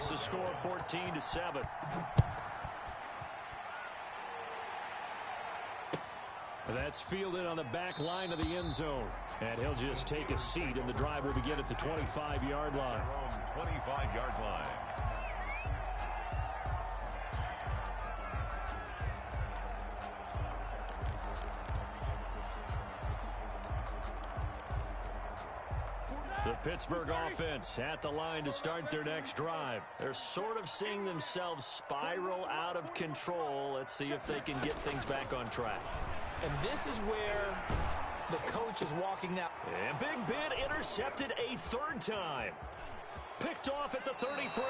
makes the score 14-7. That's fielded on the back line of the end zone. And he'll just take a seat, and the drive will begin at the 25-yard line. 25-yard line. The Pittsburgh offense at the line to start their next drive. They're sort of seeing themselves spiral out of control. Let's see if they can get things back on track. And this is where the coach is walking now. And Big Ben intercepted a third time. Picked off at the 33.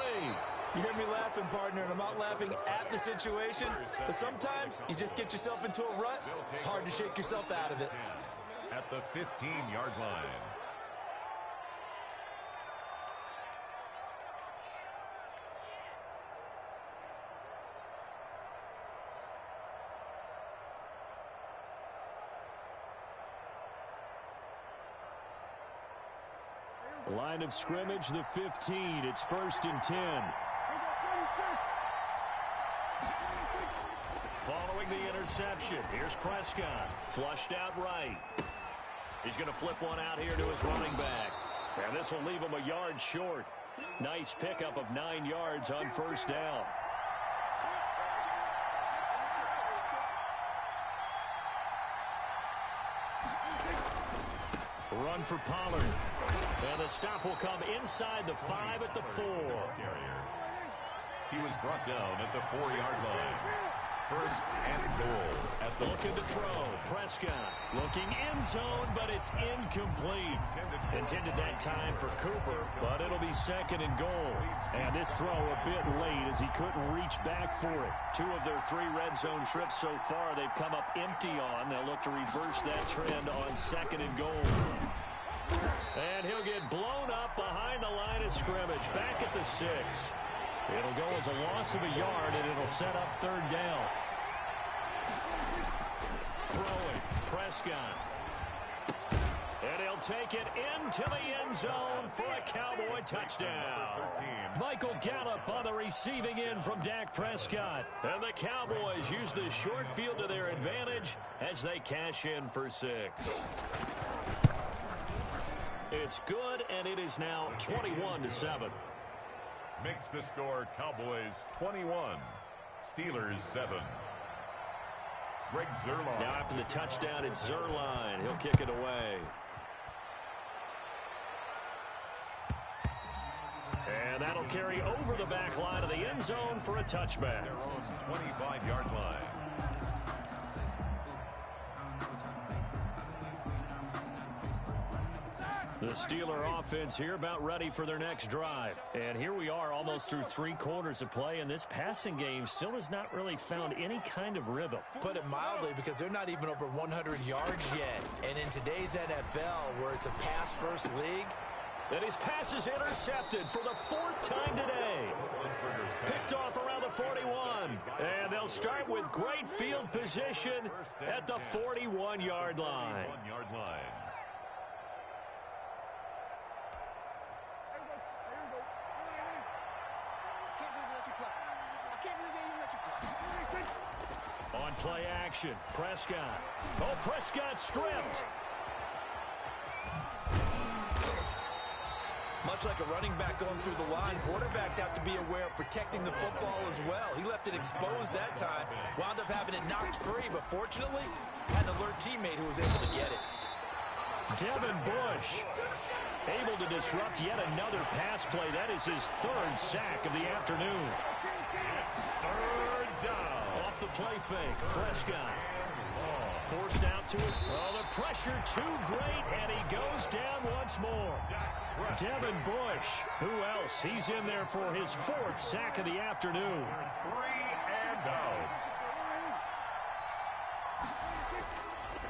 You hear me laughing, partner, and I'm not laughing at the situation. But sometimes you just get yourself into a rut. It's hard to shake yourself out of it. At the 15-yard line. Line of scrimmage, the 15. It's 1st and 10. Following the interception, here's Prescott. Flushed out right. He's going to flip one out here to his running back. And this will leave him a yard short. Nice pickup of 9 yards on 1st down. Run for Pollard. And the stop will come inside the 5 at the 4. He was brought down at the 4-yard line. 1st and goal. At the looking to throw. Prescott looking end zone, but it's incomplete. Intended that time for Cooper, but it'll be 2nd and goal. And this throw a bit late as he couldn't reach back for it. 2 of their 3 red zone trips so far they've come up empty on. They'll look to reverse that trend on 2nd and goal. And he'll get blown up behind the line of scrimmage. Back at the 6. It'll go as a loss of a yard, and it'll set up 3rd down. Throwing. Prescott. And he'll take it into the end zone for a Cowboy touchdown. Michael Gallup on the receiving end from Dak Prescott. And the Cowboys use the short field to their advantage as they cash in for 6. It's good, and it is now 21-7. Makes the score Cowboys 21, Steelers 7. Greg Zuerlein. Now after the touchdown, it's Zuerlein. He'll kick it away. And that'll carry over the back line of the end zone for a touchback. Their own 25-yard line. The Steeler offense here about ready for their next drive. And here we are almost through 3 quarters of play, and this passing game still has not really found any kind of rhythm. Put it mildly, because they're not even over 100 yards yet. And in today's NFL, where it's a pass-first league, and his pass is intercepted for the 4th time today. Picked off around the 41. And they'll start with great field position at the 41-yard line. On play action, Prescott. Oh, Prescott stripped. much like a running back going through the line, quarterbacks have to be aware of protecting the football as well. He left it exposed that time, wound up having it knocked free, but fortunately, had an alert teammate who was able to get it. Devin Bush able to disrupt yet another pass play. That is his 3rd sack of the afternoon. Third down. Off the play fake, Prescott. Forced out to it. Oh, the pressure too great, and he goes down once more. Devin Bush. Who else? He's in there for his 4th sack of the afternoon. 3 and out.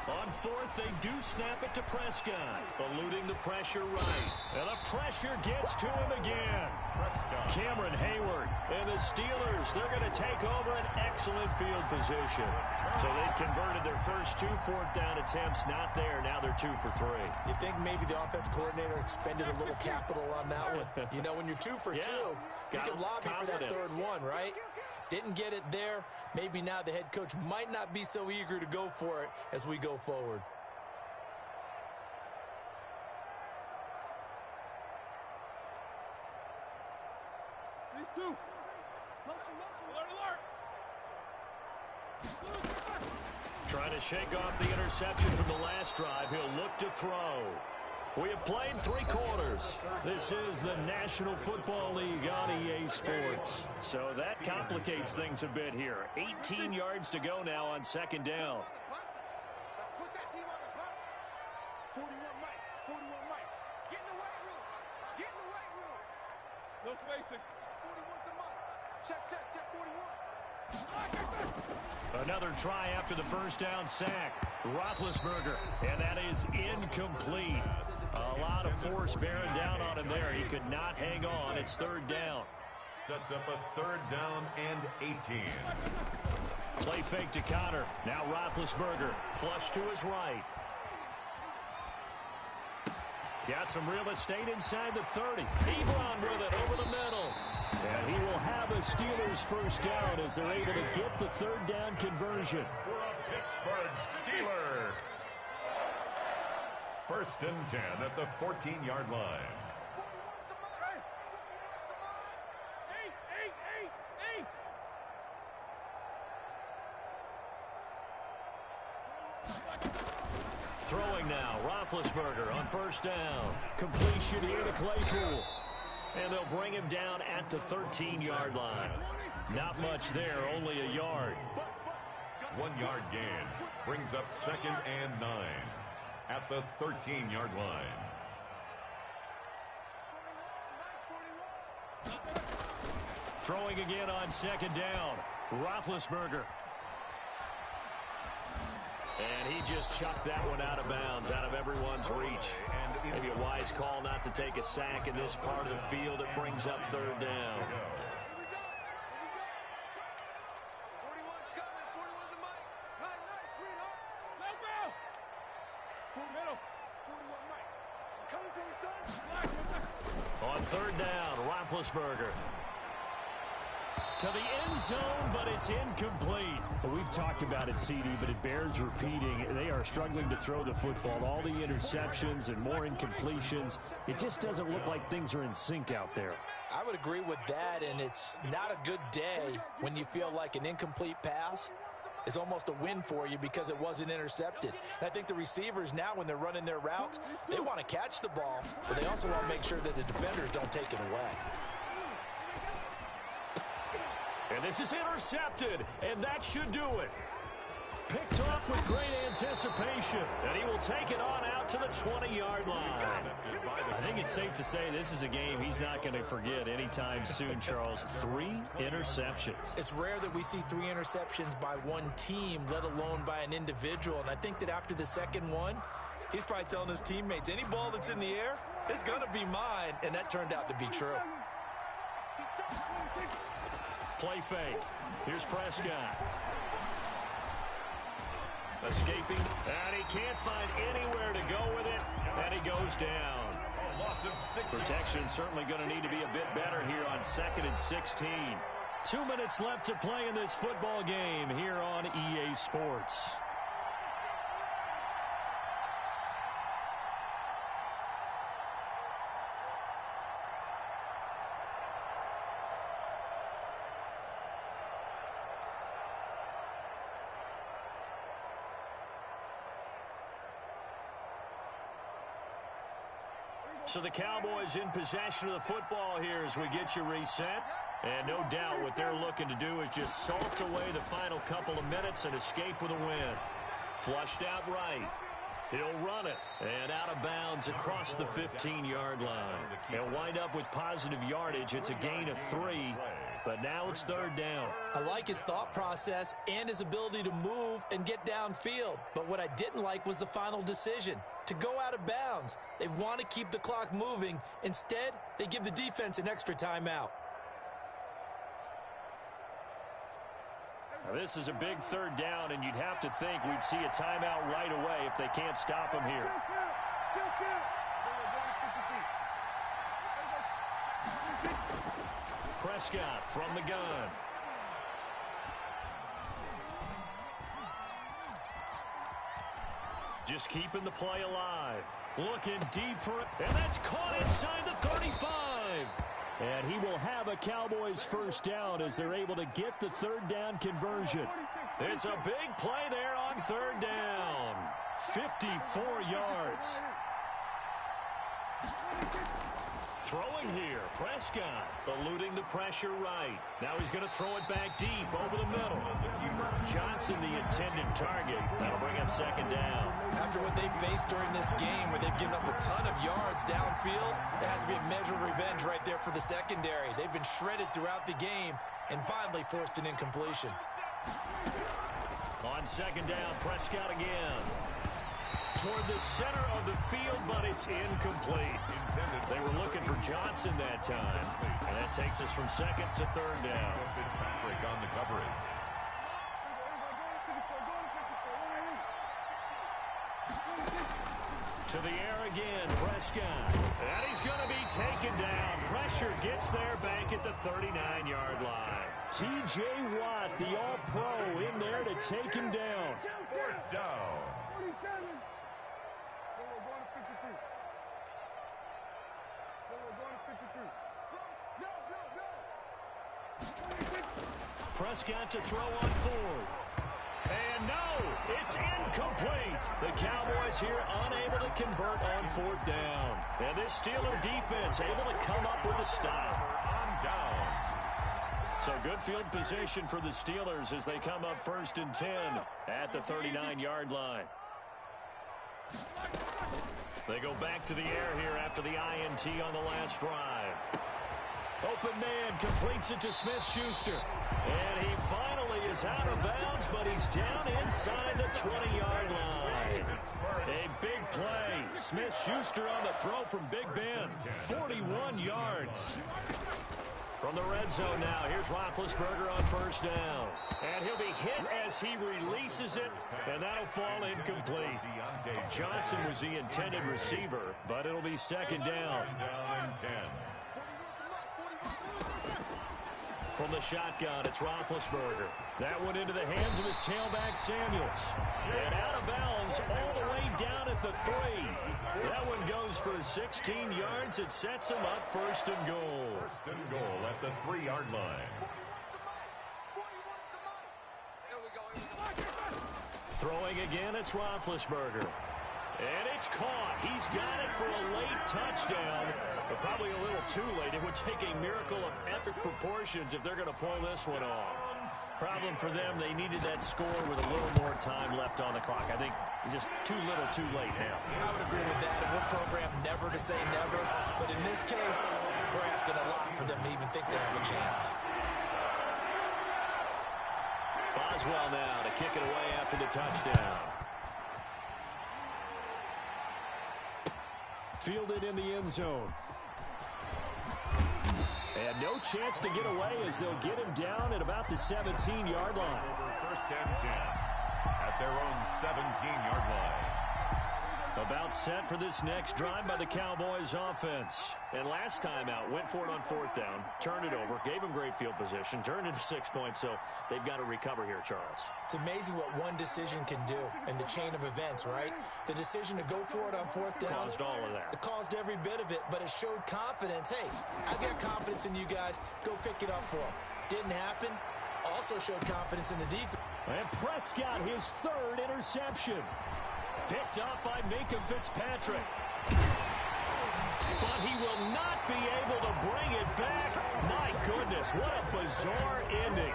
On 4th, they do snap it to Prescott, eluding the pressure right. And the pressure gets to him again. Cameron Hayward. And the Steelers, they're going to take over an excellent field position. So they've converted their first 2 fourth-down attempts. Not there. Now they're 2 for 3. You think maybe the offense coordinator expended a little capital on that one? You know, when you're 2 for 2, you can lobby for that third one, right? Didn't get it there. Maybe now the head coach might not be so eager to go for it as we go forward. Trying to shake off the interception from the last drive. He'll look to throw. We have played 3 quarters. This is the National Football League on EA Sports. So that complicates things a bit here. 18 yards to go now on second down. Let's put that team on the bus. 41 Mike. 41 Mike. Get in the weight room. Get in the weight room. No spacing. 41's the Mike. Check, 41. Another try after the first down sack. Roethlisberger, and that is incomplete. A lot of force bearing down on him there. He could not hang on. It's third down. Sets up a 3rd down and 18. Play fake to Connor. Now Roethlisberger, flush to his right. Got some real estate inside the 30. Ebron with it over the middle. And he will have a Steelers first down as they're able to get the third down conversion. For a Pittsburgh Steeler. 1st and 10 at the 14-yard line. Throwing now, Roethlisberger on first down. Completion here to Claypool. And they'll bring him down at the 13-yard line. Not much there, only a yard. 1-yard gain brings up 2nd and 9 at the 13-yard line. Throwing again on second down. Roethlisberger. And he just chucked that one out of bounds, out of everyone's reach. Maybe a wise call not to take a sack in this part of the field. It brings up third down. 41's coming. 41's the Mike. Nice, sweetheart. Let's go. Full middle. 41 Mike. Coming for you, son. On third down, Roethlisberger. To the end zone, but it's incomplete. Well, we've talked about it, CD, but it bears repeating. They are struggling to throw the football. All the interceptions and more incompletions. It just doesn't look like things are in sync out there. I would agree with that, and it's not a good day when you feel like an incomplete pass is almost a win for you because it wasn't intercepted. And I think the receivers now, when they're running their routes, they want to catch the ball, but they also want to make sure that the defenders don't take it away. And this is intercepted, and that should do it. Picked off with great anticipation, and he will take it on out to the 20-yard line. I think it's safe to say this is a game he's not going to forget anytime soon, Charles. 3 interceptions. It's rare that we see 3 interceptions by one team, let alone by an individual. And I think that after the second one, he's probably telling his teammates, any ball that's in the air, it's going to be mine. And that turned out to be true. Play fake. Here's Prescott. Escaping, and he can't find anywhere to go with it, and he goes down. A loss of 6. Protection certainly going to need to be a bit better here on 2nd and 16. 2 minutes left to play in this football game here on EA Sports. So the Cowboys in possession of the football here as we get you reset. And no doubt what they're looking to do is just salt away the final couple of minutes and escape with a win. Flushed out right. He'll run it. And out of bounds across the 15-yard line. He'll wind up with positive yardage. It's a gain of 3. But now it's third down. I like his thought process and his ability to move and get downfield. But what I didn't like was the final decision, to go out of bounds. They want to keep the clock moving. Instead, they give the defense an extra timeout. Now, this is a big third down, and you'd have to think we'd see a timeout right away if they can't stop him here. Prescott from the gun. Just keeping the play alive. Looking deep for it, and that's caught inside the 35. And he will have a Cowboys first down as they're able to get the third down conversion. It's a big play there on third down. 54 yards. Throwing here, Prescott eluding the pressure right. Now he's going to throw it back deep over the middle. Johnson, the intended target. That'll bring up second down. After what they've faced during this game where they've given up a ton of yards downfield, it has to be a measure of revenge right there for the secondary. They've been shredded throughout the game and finally forced an incompletion. On second down, Prescott again. Toward the center of the field, but it's incomplete. They were looking for Johnson that time. And that takes us from second to third down. Fitzpatrick on the coverage. To the air again, Prescott. And he's going to be taken down. Pressure gets there back at the 39-yard line. T.J. Watt, the all-pro, in there to take him down. Fourth down. Prescott to throw on fourth. And no, it's incomplete. The Cowboys here unable to convert on fourth down. And this Steeler defense able to come up with a stop. On down. So good field position for the Steelers as they come up first and 10 at the 39-yard line. They go back to the air here after the INT on the last drive. Open man completes it to Smith-Schuster. And he finally is out of bounds, but he's down inside the 20-yard line. A big play. Smith-Schuster on the throw from Big Ben. 41 yards. From the red zone now, here's Roethlisberger on first down. And he'll be hit as he releases it, and that'll fall incomplete. Johnson was the intended receiver, but it'll be second down. Down and 10. From the shotgun, it's Roethlisberger. That one into the hands of his tailback, Samuels. And out of bounds all the way down at the 3. That one goes for 16 yards. It sets him up first and goal. First and goal at the 3-yard line. Throwing again, it's Roethlisberger. And it's caught. He's got it for a late touchdown, but probably a little too late. It would take a miracle of epic proportions if they're going to pull this one off. Problem for them, they needed that score with a little more time left on the clock. I think just too little too late now. I would agree with that. And we're programmed never to say never. But in this case, we're asking a lot for them to even think they have a chance. Boswell now to kick it away after the touchdown. Fielded in the end zone. And no chance to get away as they'll get him down at about the 17-yard line. First and 10 at their own 17-yard line. About set for this next drive by the Cowboys offense. And last time out, went for it on fourth down, turned it over, gave them great field position, turned it to 6 points, so they've got to recover here, Charles. It's amazing what one decision can do in the chain of events, right? The decision to go for it on fourth down. Caused all of that. It caused every bit of it, but it showed confidence. Hey, I've got confidence in you guys. Go pick it up for them. Didn't happen. Also showed confidence in the defense. And Prescott, his third interception. Picked up by Minka Fitzpatrick. But he will not be able to bring it back. My goodness, what a bizarre ending.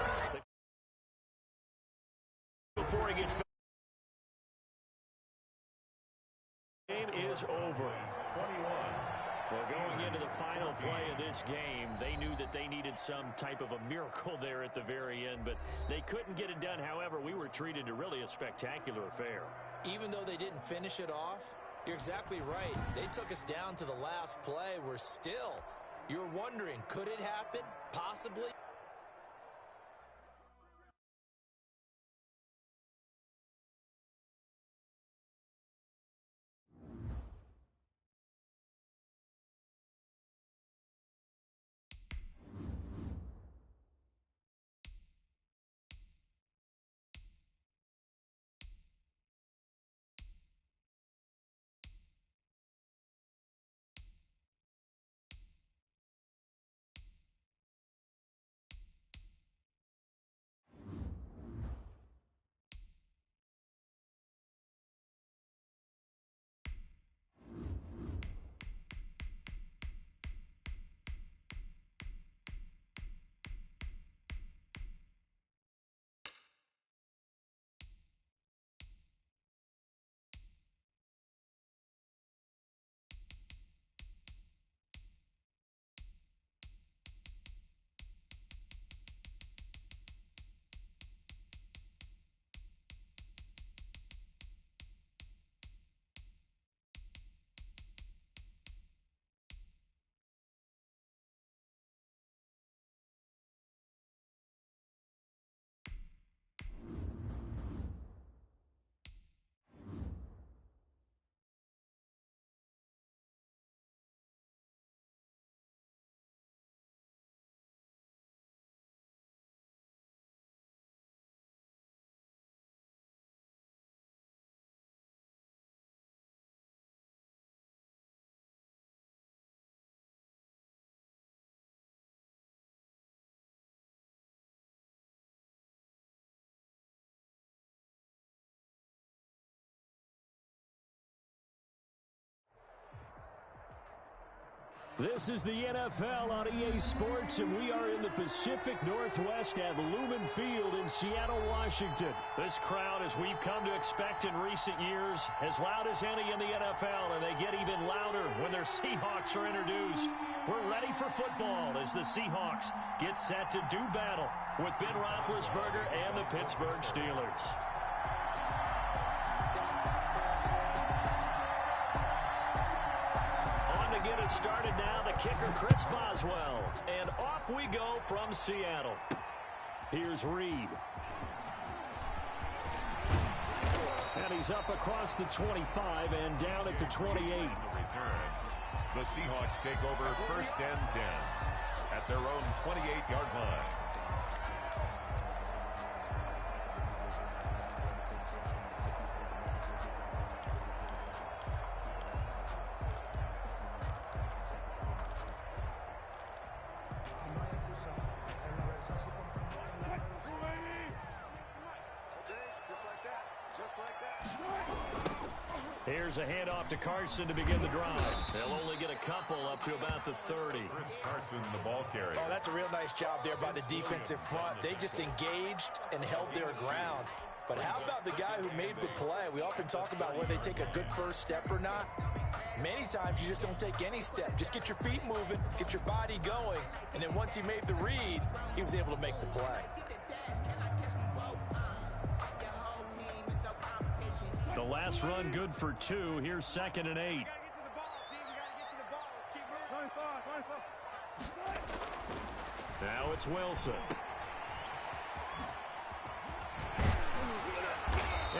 Before he gets back. Game is over. 21. Well, going into the final play of this game, they knew that they needed some type of a miracle there at the very end, but they couldn't get it done. However, we were treated to really a spectacular affair. Even though they didn't finish it off, you're exactly right. They took us down to the last play. We're still, you're wondering, could it happen? Possibly. This is the NFL on EA Sports, and we are in the Pacific Northwest at Lumen Field in Seattle, Washington. This crowd, as we've come to expect in recent years, as loud as any in the NFL, and they get even louder when their Seahawks are introduced. We're ready for football as the Seahawks get set to do battle with Ben Roethlisberger and the Pittsburgh Steelers. Get it started now, the kicker Chris Boswell, and off we go from Seattle. Here's Reed, and he's up across the 25 and down at the 28. The Seahawks take over first and 10 at their own 28-yard line. Here's a handoff to Carson to begin the drive. They'll only get a couple up to about the 30. Chris Carson, the ball carrier. Oh, that's a real nice job there by the defensive front. They just engaged and held their ground. But how about the guy who made the play? We often talk about whether they take a good first step or not. Many times you just don't take any step. Just get your feet moving, get your body going, and then once he made the read, he was able to make the play. The last run good for 2. Here's 2nd and 8. Now it's Wilson.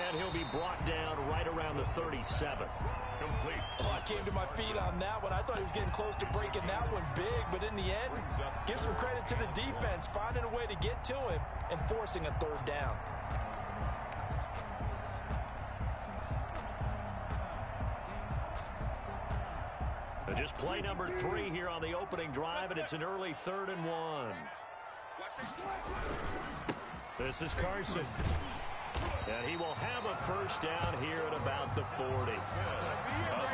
And he'll be brought down right around the 37. Complete. Oh, I came to my feet on that one. I thought he was getting close to breaking that one big, but in the end, give some credit to the defense, finding a way to get to him and forcing a third down. Just play number 3 here on the opening drive, and it's an early 3rd and 1. This is Carson. And he will have a first down here at about the 40. A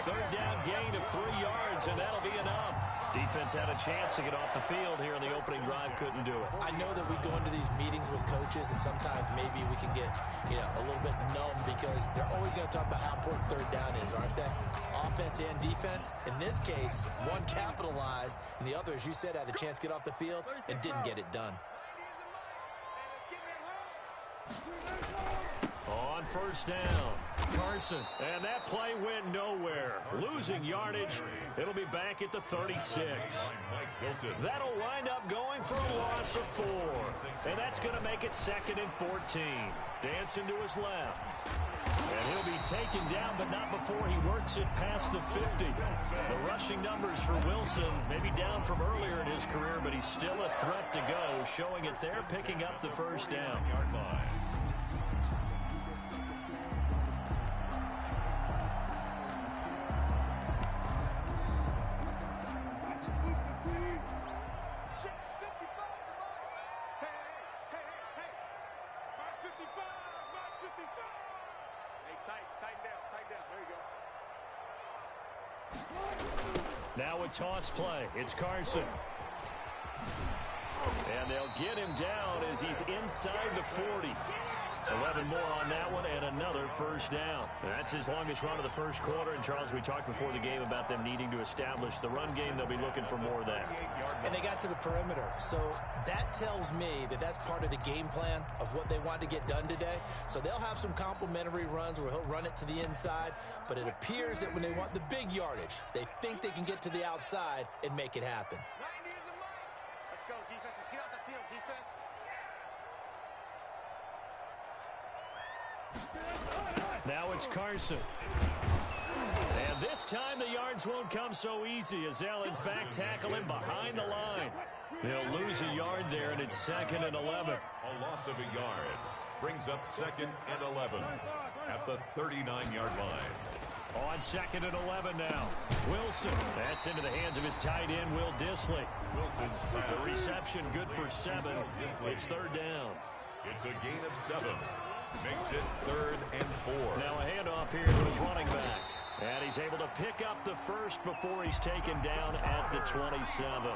third down gain of 3 yards, and that'll be enough. Defense had a chance to get off the field here in the opening drive, couldn't do it. I know that we go into these meetings with coaches, and sometimes maybe we can get, a little bit numb because they're always going to talk about how important third down is, aren't they? Offense and defense. In this case, one capitalized, and the other, as you said, had a chance to get off the field and didn't get it done. On first down, Carson. And that play went nowhere. Losing yardage. It'll be back at the 36. That'll wind up going for a loss of 4. And that's going to make it 2nd and 14. Dancing to his left. And he'll be taken down, but not before he works it past the 50. The rushing numbers for Wilson, maybe down from earlier in his career, but he's still a threat to go, showing it there, picking up the first down. Now a toss play. It's Carson. And they'll get him down as he's inside the 40. 11 more on that one and another first down. That's his longest run of the first quarter. And, Charles, we talked before the game about them needing to establish the run game. They'll be looking for more of that. And they got to the perimeter. So that tells me that that's part of the game plan of what they want to get done today. So they'll have some complimentary runs where he'll run it to the inside. But it appears that when they want the big yardage, they think they can get to the outside and make it happen. Let's go, defense. Let's get out the field, defense. Now it's Carson. And this time the yards won't come so easy as they'll, in fact, tackle him behind the line. They'll lose a yard there, and it's 2nd and 11. A loss of a yard brings up 2nd and 11 at the 39-yard line. On 2nd and 11 now. Wilson. That's into the hands of his tight end, Will Dissly. Wilson's pass. The reception good for 7. It's 3rd down. It's a gain of 7. Makes it 3rd and 4. Now a handoff here to his running back. And he's able to pick up the first before he's taken down at the 27.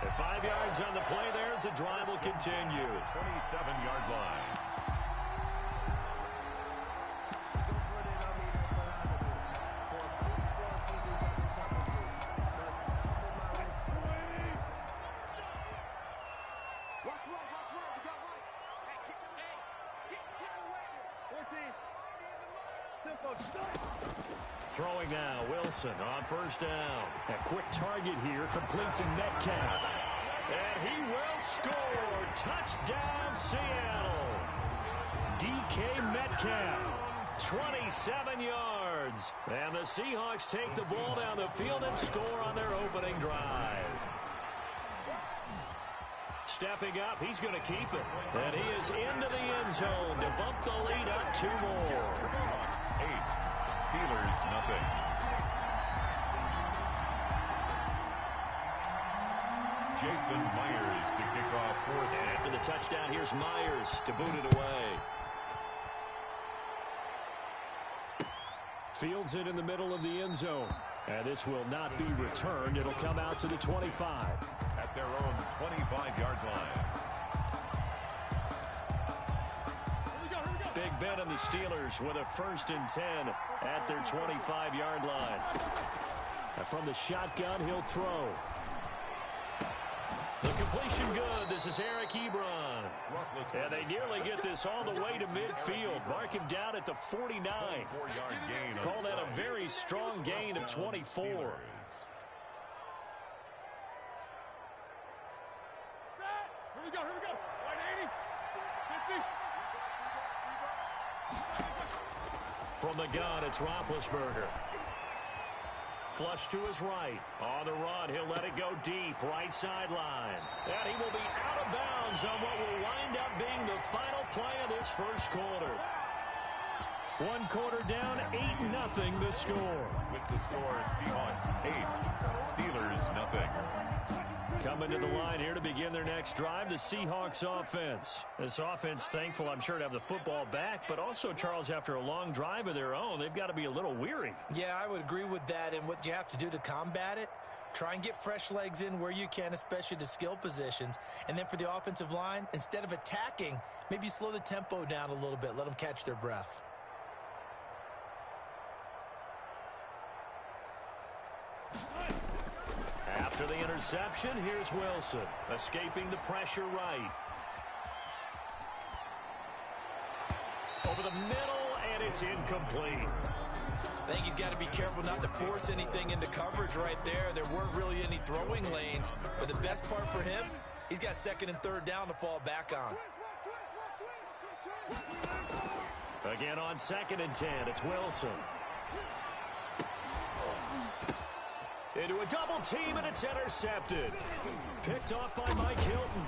At 5 yards on the play there as the drive will continue. 27-yard line. Throwing now, Wilson on first down. A quick target here, complete to Metcalf. And he will score. Touchdown, Seattle. DK Metcalf, 27 yards. And the Seahawks take the ball down the field and score on their opening drive. Stepping up, he's going to keep it. And he is into the end zone to bump the lead up 2 more. 8, Steelers nothing. Jason Myers to kick off fourth. And after the touchdown, here's Myers to boot it away. Fields it in the middle of the end zone. And this will not be returned. It'll come out to the 25. At their own 25-yard line. Big Ben and the Steelers with a 1st and 10 at their 25-yard line. And from the shotgun, he'll throw. The completion good. This is Eric Ebron. And they nearly get this all the way to midfield. Mark him down at the 49. Call that a very strong gain of 24. Here we go. 180. 50. From the gun, it's Roethlisberger. Flush to his right. On the run, he'll let it go deep. Right sideline. And he will be out of bounds on what will wind up being the final play of this first quarter. 1 quarter down, 8-0 the score. With the score, Seahawks 8, Steelers nothing. Coming to the line here to begin their next drive, the Seahawks offense. This offense, thankful, I'm sure, to have the football back, but also, Charles, after a long drive of their own, they've got to be a little weary. Yeah, I would agree with that, and what you have to do to combat it, try and get fresh legs in where you can, especially the skill positions. And then for the offensive line, instead of attacking, maybe slow the tempo down a little bit, let them catch their breath. After the interception, here's Wilson, escaping the pressure right. Over the middle, and it's incomplete. I think he's got to be careful not to force anything into coverage right there. There weren't really any throwing lanes, but the best part for him, he's got 2nd and 3rd down to fall back on. Again on 2nd and 10, it's Wilson. Into a double team, and it's intercepted. Picked off by Mike Hilton.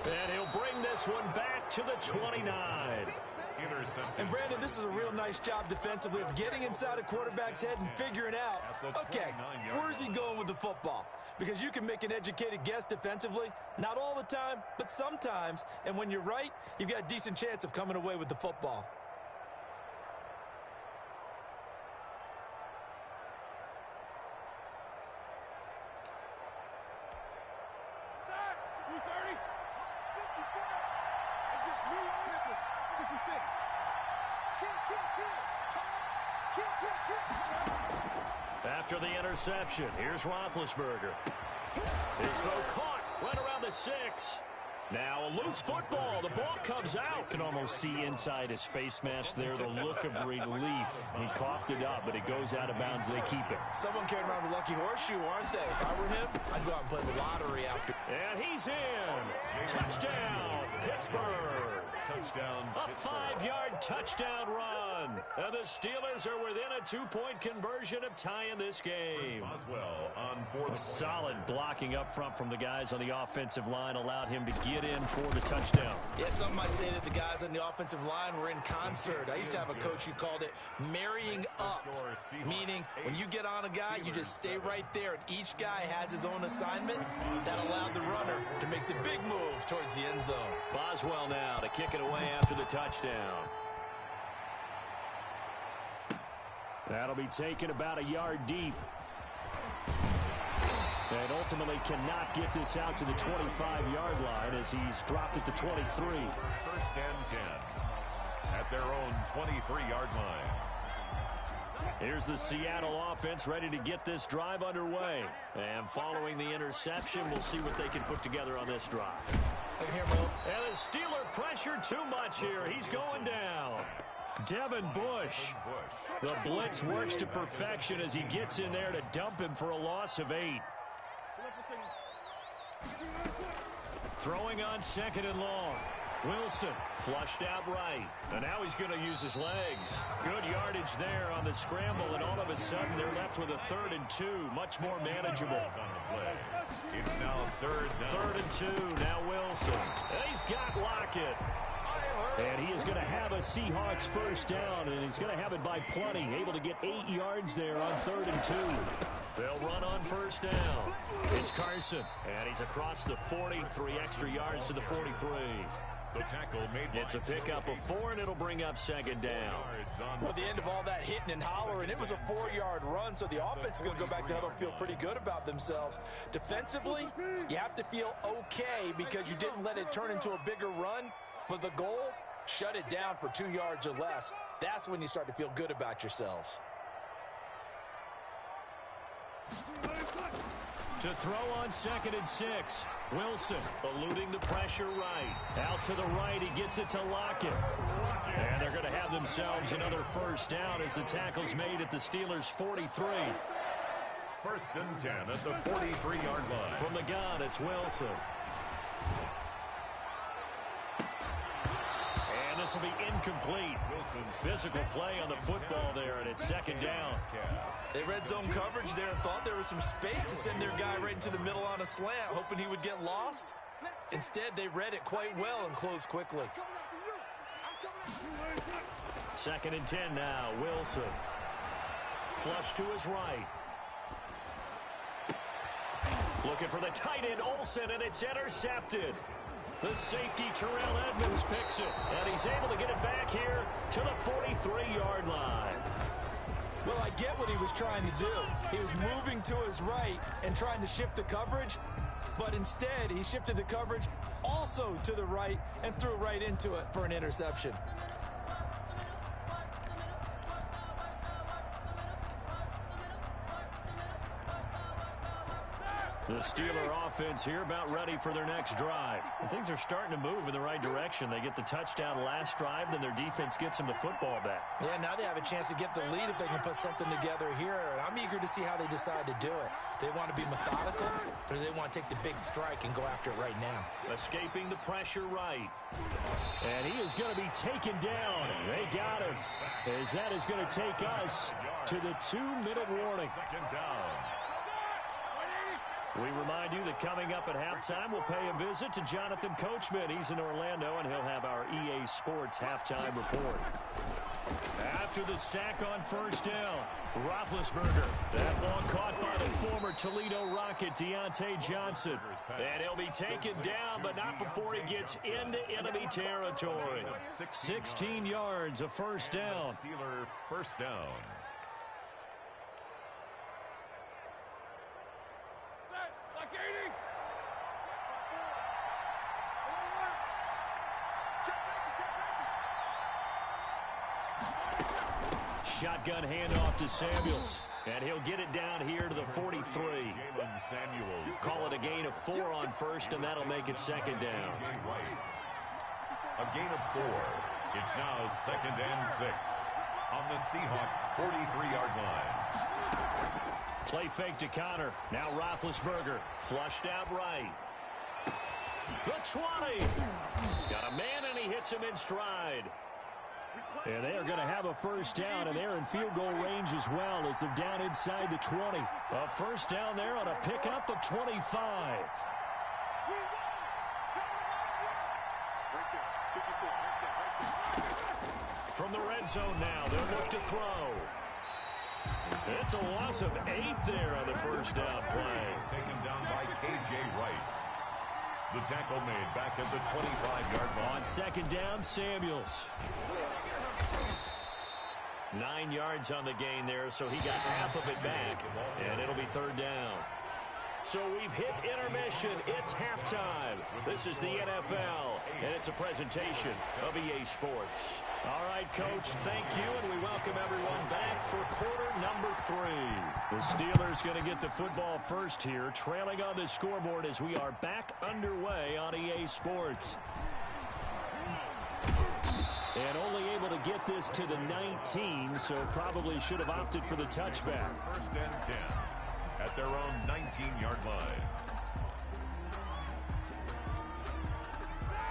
And he'll bring this one back to the 29. And Brandon, this is a real nice job defensively of getting inside a quarterback's head and figuring out, okay, where's he going with the football? Because you can make an educated guess defensively, not all the time, but sometimes. And when you're right, you've got a decent chance of coming away with the football. After the interception, here's Roethlisberger. His throw caught right around the 6. Now a loose football. The ball comes out. Can almost see inside his face mask there the look of relief. He coughed it up, but it goes out of bounds. They keep it. Someone carrying around a lucky horseshoe, aren't they? If I were him, I'd go out and play the lottery after. And he's in. Touchdown, Pittsburgh. Touchdown, a 5-yard touchdown run. And the Steelers are within a 2-point conversion of tying this game. Boswell on for the solid blocking up front from the guys on the offensive line allowed him to get in for the touchdown. Yeah, some might say that the guys on the offensive line were in concert. I used to have a coach who called it marrying up, meaning when you get on a guy, you just stay right there, and each guy has his own assignment. That allowed the runner to make the big move towards the end zone. Boswell now to kick it away after the touchdown. That'll be taken about a yard deep. And ultimately cannot get this out to the 25-yard line as he's dropped at the 23. First and 10 at their own 23-yard line. Here's the Seattle offense ready to get this drive underway. And following the interception, we'll see what they can put together on this drive. Look here, Mo. And the Steeler pressure too much here. He's going down. Devin Bush. The blitz works to perfection as he gets in there to dump him for a loss of 8. Throwing on 2nd and long. Wilson flushed out right. And now he's going to use his legs. Good yardage there on the scramble, and all of a sudden they're left with a 3rd and 2. Much more manageable. It's now 3rd down. 3rd and 2. Now Wilson. And he's got Lockett. And he is going to have a Seahawks first down, and he's going to have it by plenty. Able to get 8 yards there on 3rd and 2. They'll run on first down. It's Carson, and he's across the 40, 3 extra yards to the 43. The tackle made. It's a pickup of 4, and it'll bring up 2nd down. Well, at the end of all that hitting and hollering, it was a 4-yard run, so the offense is going to go back to huddle and feel pretty good about themselves. Defensively, you have to feel okay because you didn't let it turn into a bigger run, but the goal, shut it down for 2 yards or less. That's when you start to feel good about yourselves. To throw on 2nd and 6. Wilson eluding the pressure right. Out to the right, he gets it to Lockett. And they're going to have themselves another first down as the tackle's made at the Steelers' 43. 1st and 10 at the 43-yard line. From the gun, it's Wilson. And this will be incomplete. Wilson, physical play on the football there, and it's 2nd down. They red zone coverage there and thought there was some space to send their guy right into the middle on a slant, hoping he would get lost. Instead, they read it quite well and closed quickly. 2nd and 10 now. Wilson. Flush to his right. Looking for the tight end, Olsen, and it's intercepted. The safety, Terrell Edmonds, picks it, and he's able to get it back here to the 43-yard line. Well, I get what he was trying to do. He was moving to his right and trying to shift the coverage, but instead he shifted the coverage also to the right and threw right into it for an interception. The Steeler offense here about ready for their next drive. And things are starting to move in the right direction. They get the touchdown last drive, then their defense gets them the football back. Yeah, now they have a chance to get the lead if they can put something together here. And I'm eager to see how they decide to do it. Do they want to be methodical, or do they want to take the big strike and go after it right now? Escaping the pressure right. And he is going to be taken down. They got him. As that is going to take us to the 2-minute warning. 2nd down. We remind you that coming up at halftime, we'll pay a visit to Jonathan Coachman. He's in Orlando, and he'll have our EA Sports halftime report. After the sack on first down, Roethlisberger. That ball caught by the former Toledo Rocket, Deontay Johnson. And he'll be taken down, but not before he gets into enemy territory. 16 yards, a first down. Steeler first down. Shotgun handoff to Samuels. And he'll get it down here to the 43. Call it a gain of 4 on first, and that'll make it 2nd down. A gain of 4. It's now 2nd and 6 on the Seahawks' 43-yard line. Play fake to Connor. Now Roethlisberger flushed out right. The 20. Got a man, and he hits him in stride. And they are going to have a first down, and they're in field goal range as well as they're down inside the 20. A first down there on a pickup of 25. From the red zone now, they'll look to throw. It's a loss of 8 there on the first down play. Taken down by K.J. Wright. The tackle made back at the 25-yard line. On 2nd down, Samuels. 9 yards on the gain there, so he got half of it back, and it'll be third down. So we've hit intermission. It's halftime. This is the NFL, and it's a presentation of EA Sports. All right, Coach, thank you, and we welcome everyone back for quarter number 3. The Steelers going to get the football first here, trailing on the scoreboard as we are back underway on EA Sports. And only able to get this to the 19, so probably should have opted for the touchback. First and 10 at their own 19-yard line.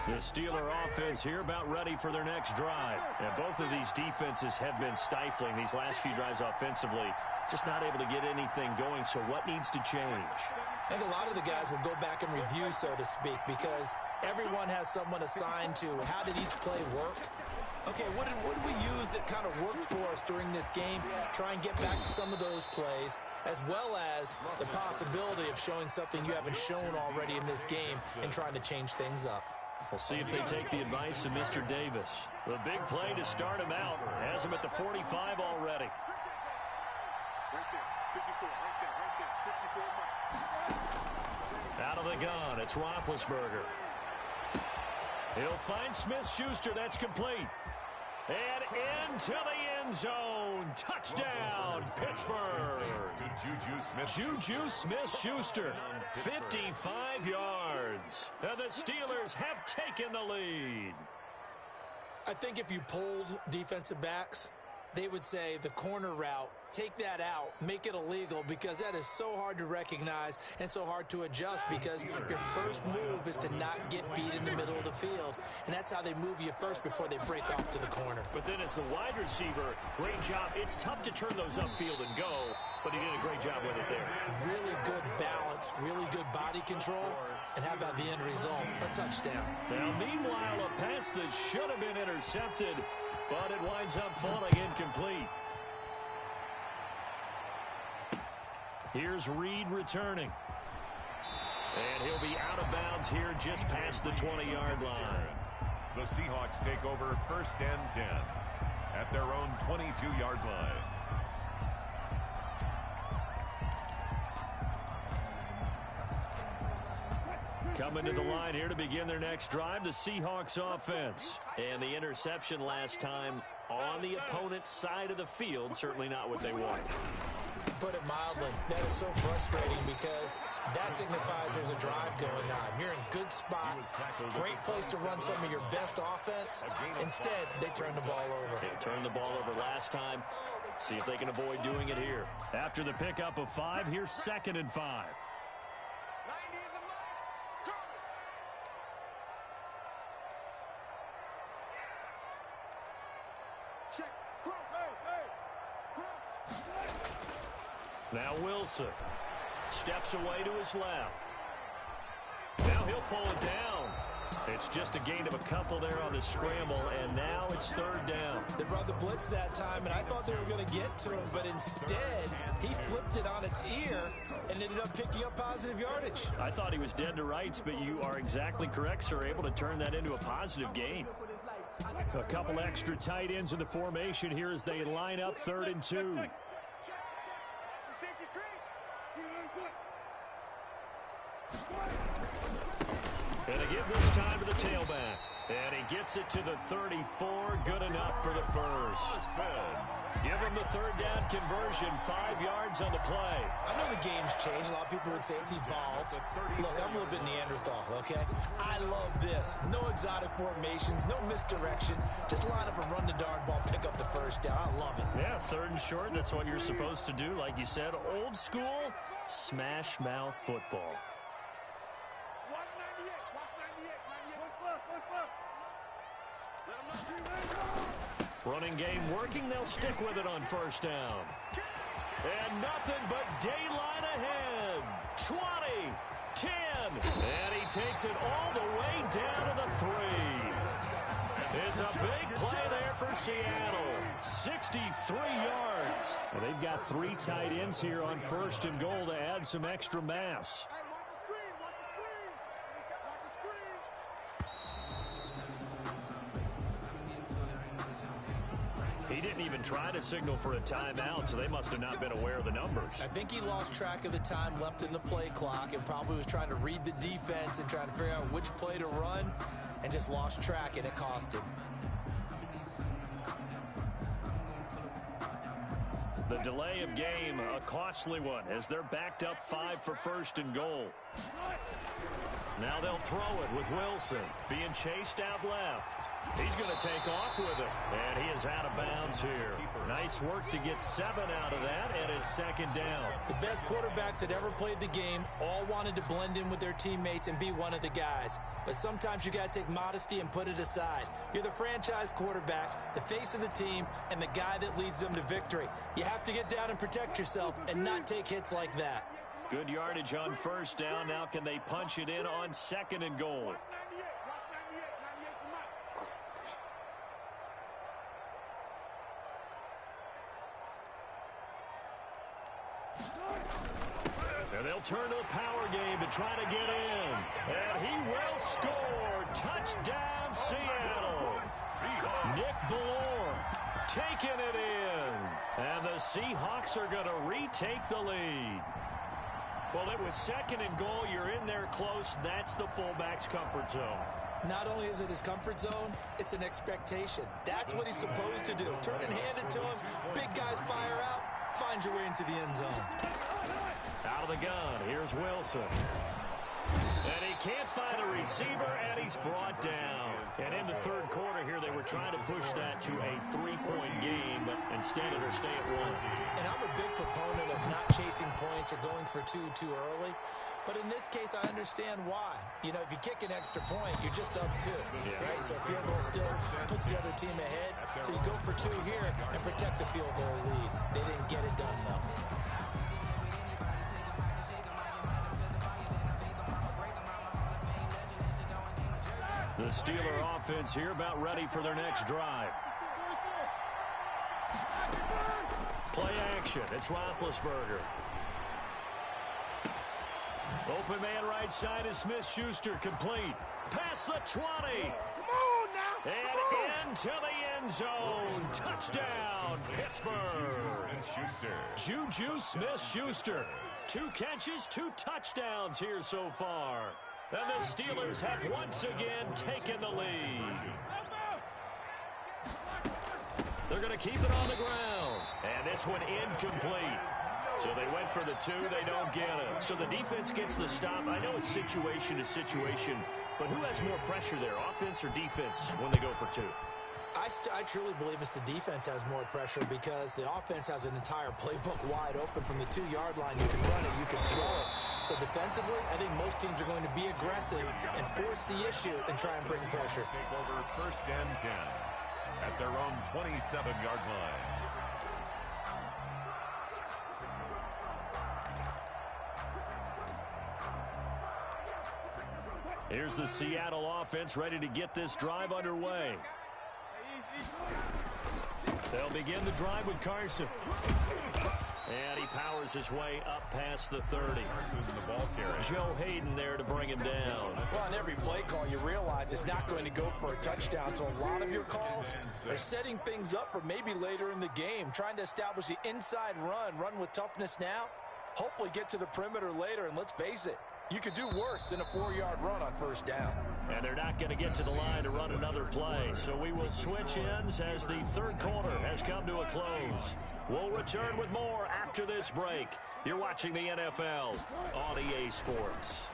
The Steeler offense here about ready for their next drive. And both of these defenses have been stifling these last few drives offensively. Just not able to get anything going, so what needs to change? I think a lot of the guys will go back and review, so to speak, because everyone has someone assigned to how did each play work. Okay, what did we use that kind of worked for us during this game? Try and get back to some of those plays, as well as the possibility of showing something you haven't shown already in this game and trying to change things up. We'll see if they take the advice of Mr. Davis. The big play to start him out has him at the 45 already. Out of the gun, it's Roethlisberger. He'll find Smith-Schuster. That's complete. And into the end zone. Touchdown, Pittsburgh. Juju Smith-Schuster, 55 yards. And the Steelers have taken the lead. I think if you polled defensive backs, they would say the corner route, take that out, make it illegal, because that is so hard to recognize and so hard to adjust, because your first move is to not get beat in the middle of the field, and that's how they move you first before they break off to the corner. But then as the wide receiver, great job. It's tough to turn those upfield and go, but he did a great job with it there. Really good balance, really good body control, and how about the end result? A touchdown. Now, meanwhile, a pass that should have been intercepted, but it winds up falling incomplete. Here's Reed returning. And he'll be out of bounds here just past the 20-yard line. The Seahawks take over first and 10 at their own 22-yard line. Coming to the line here to begin their next drive, the Seahawks offense. And the interception last time on the opponent's side of the field, certainly not what they wanted. Put it mildly, that is so frustrating, because that signifies there's a drive going on. You're in good spot, great place to run some of your best offense. Instead, they turn the ball over. They turned the ball over last time. See if they can avoid doing it here. After the pickup of 5, here's 2nd and 5. Now Wilson steps away to his left. Now he'll pull it down. It's just a gain of a couple there on the scramble, and now it's third down. They brought the blitz that time, and I thought they were going to get to him, but instead he flipped it on its ear and ended up picking up positive yardage. I thought he was dead to rights, but you are exactly correct, sir. Able to turn that into a positive gain. A couple extra tight ends in the formation here as they line up 3rd and 2. And they give this time to the tailback. And he gets it to the 34. Good enough for the first. Give him the third down conversion. 5 yards on the play. I know the game's changed. A lot of people would say it's evolved. Look, I'm a little bit Neanderthal, okay? I love this. No exotic formations, no misdirection. Just line up and run the darn ball, pick up the first down. I love it. Yeah, 3rd and short. That's what you're supposed to do. Like you said, old school, smash mouth football. Running game working. They'll stick with it on first down. And nothing but daylight ahead. 20, 10. And he takes it all the way down to the 3. It's a big play there for Seattle. 63 yards. And they've got 3 tight ends here on 1st and goal to add some extra mass. He didn't even try to signal for a timeout, so they must have not been aware of the numbers. I think he lost track of the time left in the play clock and probably was trying to read the defense and trying to figure out which play to run and just lost track, and it cost him. The delay of game, a costly one, as they're backed up 5 for first and goal. Now they'll throw it with Wilson, being chased out left. He's going to take off with it, and he is out of bounds here. Nice work to get 7 out of that, and it's second down. The best quarterbacks that ever played the game all wanted to blend in with their teammates and be one of the guys. But sometimes you got to take modesty and put it aside. You're the franchise quarterback, the face of the team, and the guy that leads them to victory. You have to get down and protect yourself and not take hits like that. Good yardage on first down. Now can they punch it in on second and goal? And they'll turn to the power game to try to get in. And he will score. Touchdown, Seattle. Nick Ballore taking it in. And the Seahawks are going to retake the lead. Well, it was second and goal. You're in there close. That's the fullback's comfort zone. Not only is it his comfort zone, it's an expectation. That's what he's supposed to do. Turn and hand it to him. Big guys fire out. Find your way into the end zone. Out of the gun, here's Wilson. And he can't find a receiver, and he's brought down. And in the third quarter here, they were trying to push that to a 3-point game, but instead it'll stay at 1. And I'm a big proponent of not chasing points or going for two too early. But in this case, I understand why. You know, if you kick an extra point, you're just up 2, right? So a field goal still puts the other team ahead. So you go for 2 here and protect the field goal lead. They didn't get it done, though. The Steeler offense here about ready for their next drive. Play action. It's Roethlisberger. Open man right side is Smith-Schuster, complete. Past the 20. Come on now. And into the end zone. Touchdown, Pittsburgh. Juju Smith-Schuster. 2 catches, 2 touchdowns here so far. And the Steelers have once again taken the lead. They're going to keep it on the ground. And this one incomplete. So they went for the 2, they don't get it. So the defense gets the stop. I know it's situation to situation, but who has more pressure there, offense or defense, when they go for 2? I truly believe it's the defense has more pressure because the offense has an entire playbook wide open from the 2-yard line. You can run it, you can throw it. So defensively, I think most teams are going to be aggressive and force the issue and try and bring pressure. Take over first and 10 at their own 27-yard line. Here's the Seattle offense ready to get this drive underway. They'll begin the drive with Carson. And he powers his way up past the 30. The ball carrier. Joe Hayden there to bring him down. Well, on every play call, you realize it's not going to go for a touchdown. So a lot of your calls are setting things up for maybe later in the game, trying to establish the inside run with toughness now, hopefully get to the perimeter later. And let's face it, you could do worse than a 4-yard run on first down. And they're not going to get to the line to run another play. So we will switch ends as the third quarter has come to a close. We'll return with more after this break. You're watching the NFL on EA Sports.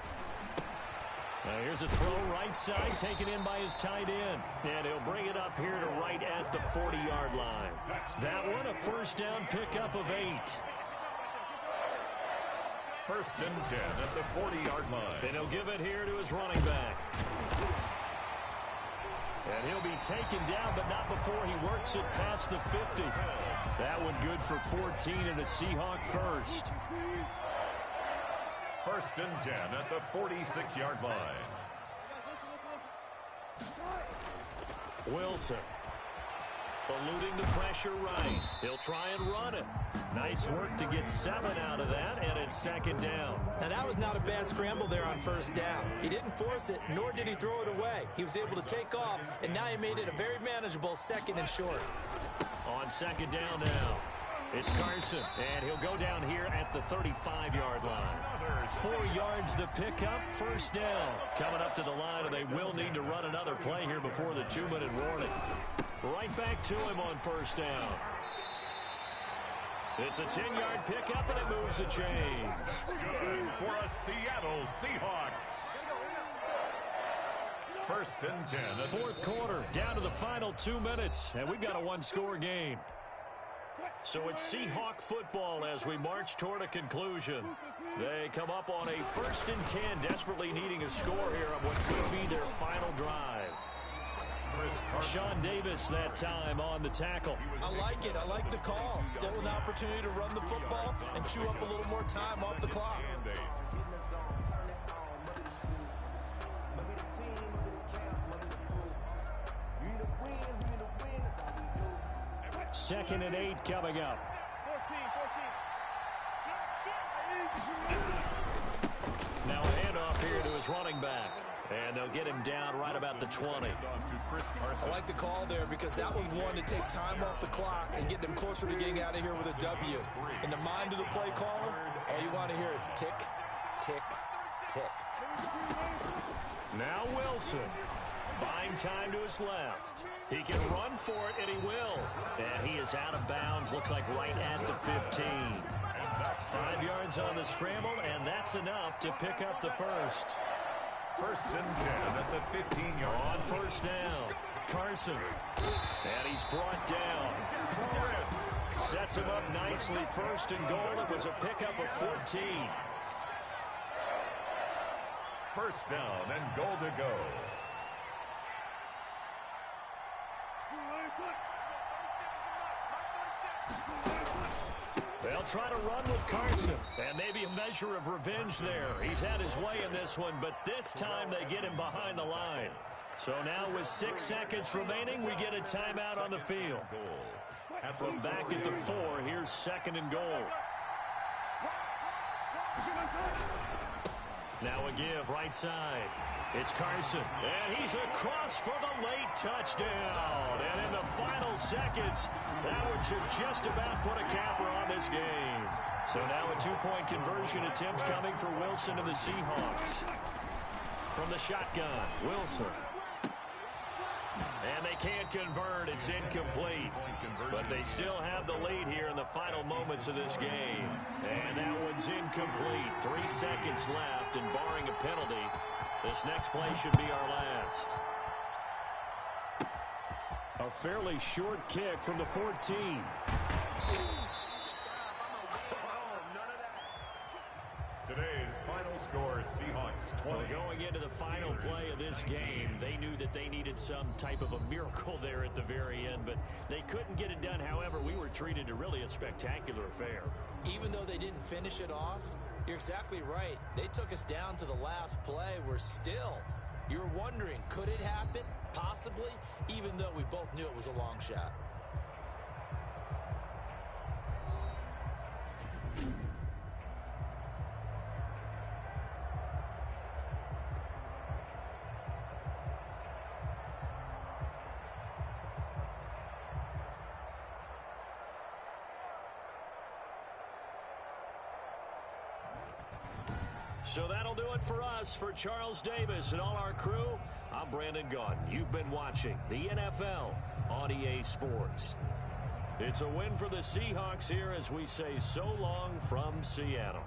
Now here's a throw right side taken in by his tight end. And he'll bring it up here to right at the 40-yard line. That one a first down pickup of 8. First and 10 at the 40-yard line. And he'll give it here to his running back. And he'll be taken down, but not before he works it past the 50. That one good for 14 and a Seahawk first. First and 10 at the 46-yard line. Wilson. Eluding the pressure right. He'll try and run it. Nice work to get 7 out of that, and it's second down. Now, that was not a bad scramble there on first down. He didn't force it, nor did he throw it away. He was able to take off, and now he made it a very manageable second and short. On second down now, it's Carson, and he'll go down here at the 35-yard line. 4 yards the pickup, first down. Coming up to the line, and they will need to run another play here before the 2-minute warning. Right back to him on first down. It's a 10-yard pickup, and it moves the chains. Good for a Seattle Seahawks. First and 10. Fourth quarter, down to the final 2 minutes, and we've got a one-score game. So it's Seahawk football as we march toward a conclusion. They come up on a first and 10, desperately needing a score here on what could be their final drive. Sean Davis that time on the tackle. I like it. I like the call. Still an opportunity to run the football and chew up a little more time off the clock. Second and 8 coming up. 14. Now a handoff here to his running back. And they'll get him down right about the 20. I like the call there because that was one to take time off the clock and get them closer to getting out of here with a W. In the mind of the play caller, all you want to hear is tick, tick, tick. Now Wilson. Buying time to his left. He can run for it, and he will. And he is out of bounds, looks like right at the 15. 5 yards on the scramble, and that's enough to pick up the first. First and 10 at the 15-yard line. On first down, Carson. And he's brought down. Sets him up nicely. First and goal. It was a pickup of 14. First down and goal to go. They'll try to run with Carson, and maybe a measure of revenge there. He's had his way in this one, but this time they get him behind the line. So now with 6 seconds remaining, we get a timeout on the field. From back at the 4, here's second and goal. Now a give right side. It's Carson, and he's across for the late touchdown. And in the final seconds, that one should just about put a capper on this game. So now a 2-point conversion attempt coming for Wilson and the Seahawks. From the shotgun, Wilson. And they can't convert. It's incomplete. But they still have the lead here in the final moments of this game. And that one's incomplete. 3 seconds left, and barring a penalty, this next play should be our last. A fairly short kick from the 14. Today's final score, Seahawks 20. Well, going into the final play of this game, they knew that they needed some type of a miracle there at the very end, but they couldn't get it done. However, we were treated to really a spectacular affair. Even though they didn't finish it off, you're exactly right. They took us down to the last play. We're still, you're wondering, could it happen? Possibly, even though we both knew it was a long shot. So that'll do it for us. For Charles Davis and all our crew, I'm Brandon Gaudin. You've been watching the NFL on EA Sports. It's a win for the Seahawks here as we say so long from Seattle.